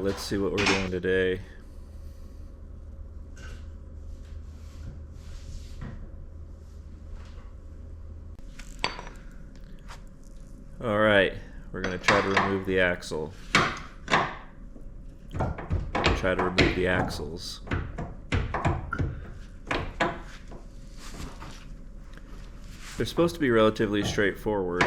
let's see what we're doing today. Alright, we're going to try to remove the axle. Try to remove the axles. They're supposed to be relatively straightforward.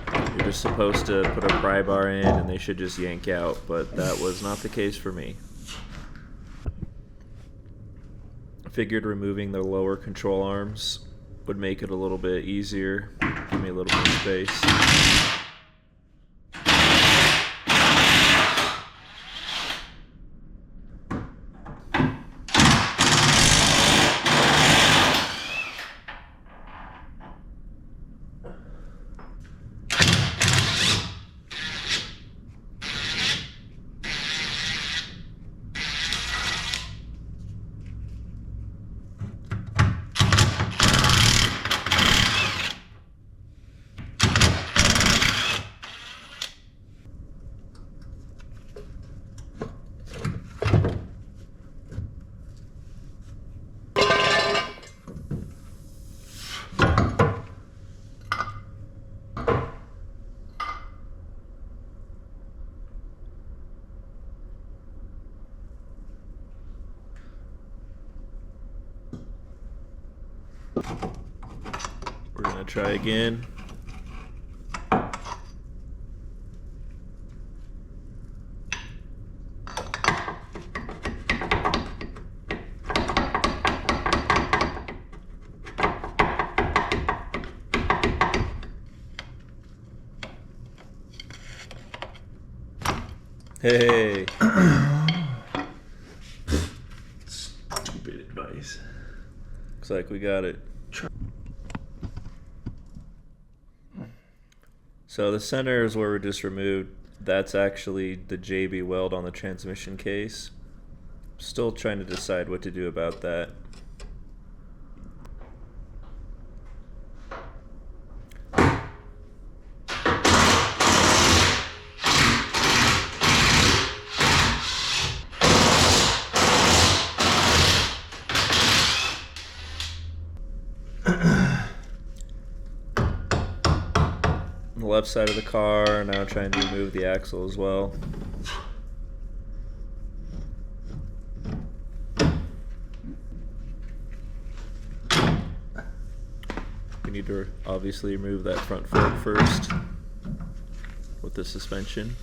You're just supposed to put a pry bar in and they should just yank out, but that was not the case for me. I figured removing the lower control arms would make it a little bit easier, give me a little more space. We're going to try again. Hey! Stupid advice. Looks like we got it. So the center is where we just removed. That's actually the JB weld on the transmission case. Still trying to decide what to do about that. The left side of the car, now trying to remove the axle as well. We need to obviously remove that front fork first with the suspension.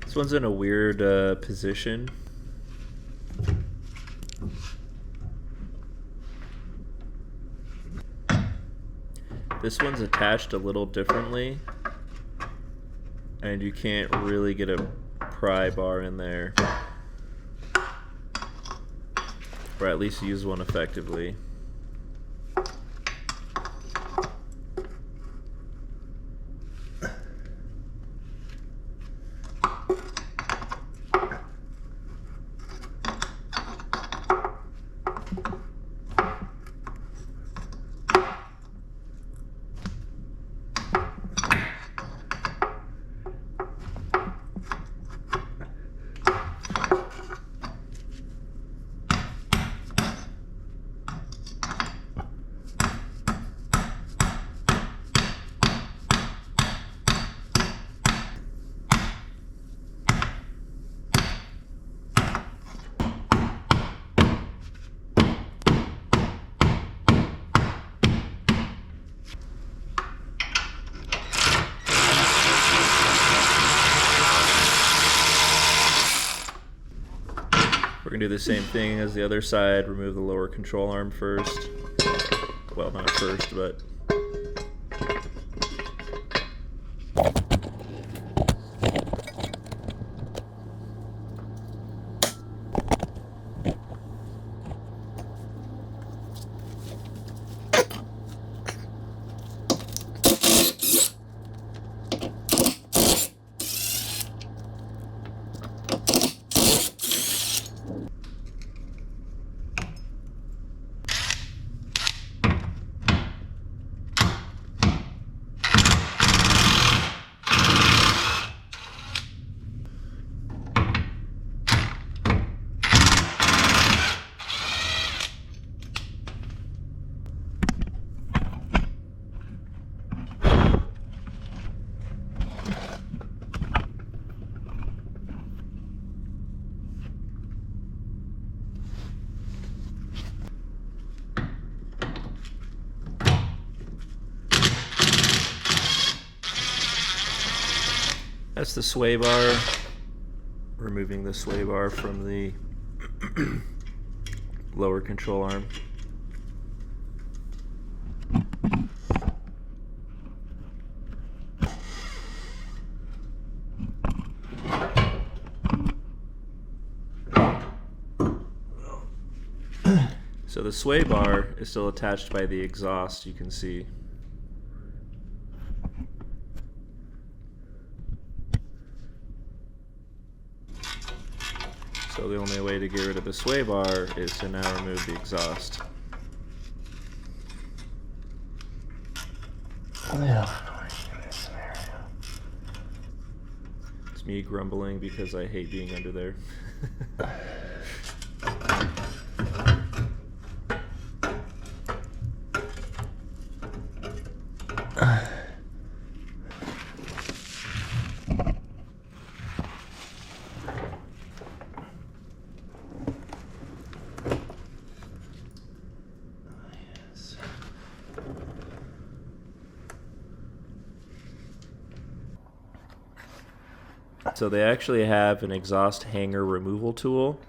This one's in a weird position. This one's attached a little differently, and you can't really get a pry bar in there, or at least use one effectively. We're going to do the same thing as the other side, remove the lower control arm first. Well, not first, but... That's the sway bar. Removing the sway bar from the lower control arm. So the sway bar is still attached by the exhaust, you can see. So the only way to get rid of the sway bar is to now remove the exhaust. It's me grumbling because I hate being under there. So they actually have an exhaust hanger removal tool.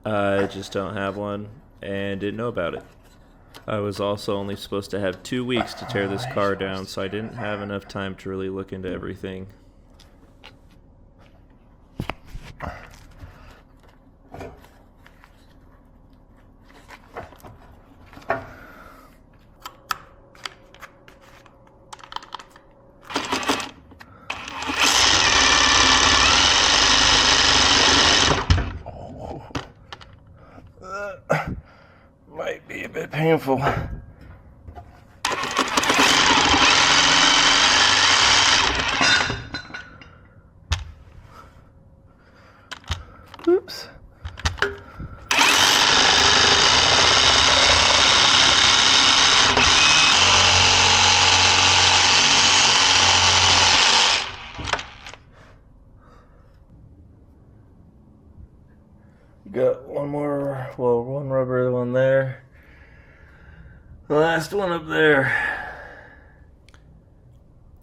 I just don't have one and didn't know about it. I was also only supposed to have 2 weeks to tear this car down, so I didn't have enough time to really look into everything. Might be a bit painful. Oops. Got one more, well, one rubber one there. The last one up there.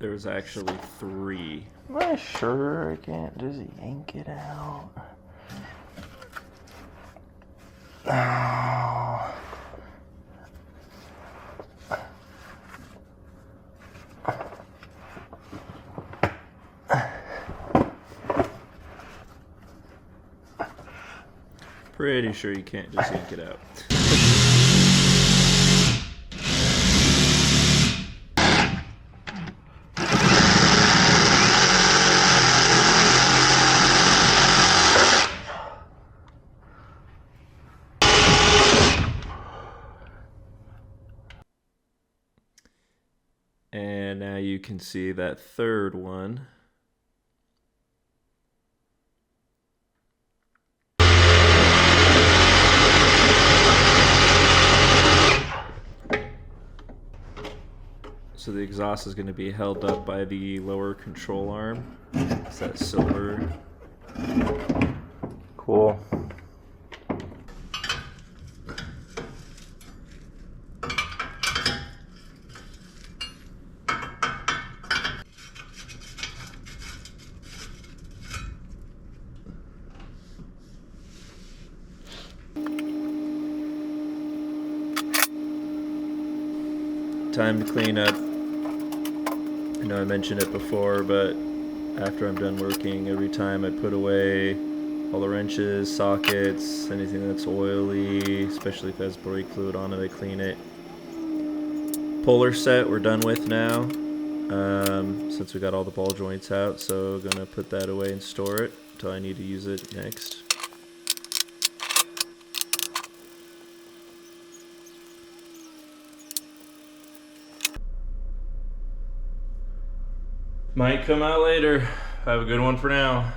There was actually 3. Am I sure I can't just yank it out? Oh. Pretty sure you can't just yank it out. And now you can see that third one. So the exhaust is going to be held up by the lower control arm. It's that silver. Cool. Time to clean up. I know I mentioned it before, but after I'm done working, every time I put away all the wrenches, sockets, anything that's oily, especially if it has brake fluid on it, I clean it. Puller set we're done with now, since we got all the ball joints out, so I'm gonna put that away and store it until I need to use it next. Might come out later. Have a good one for now.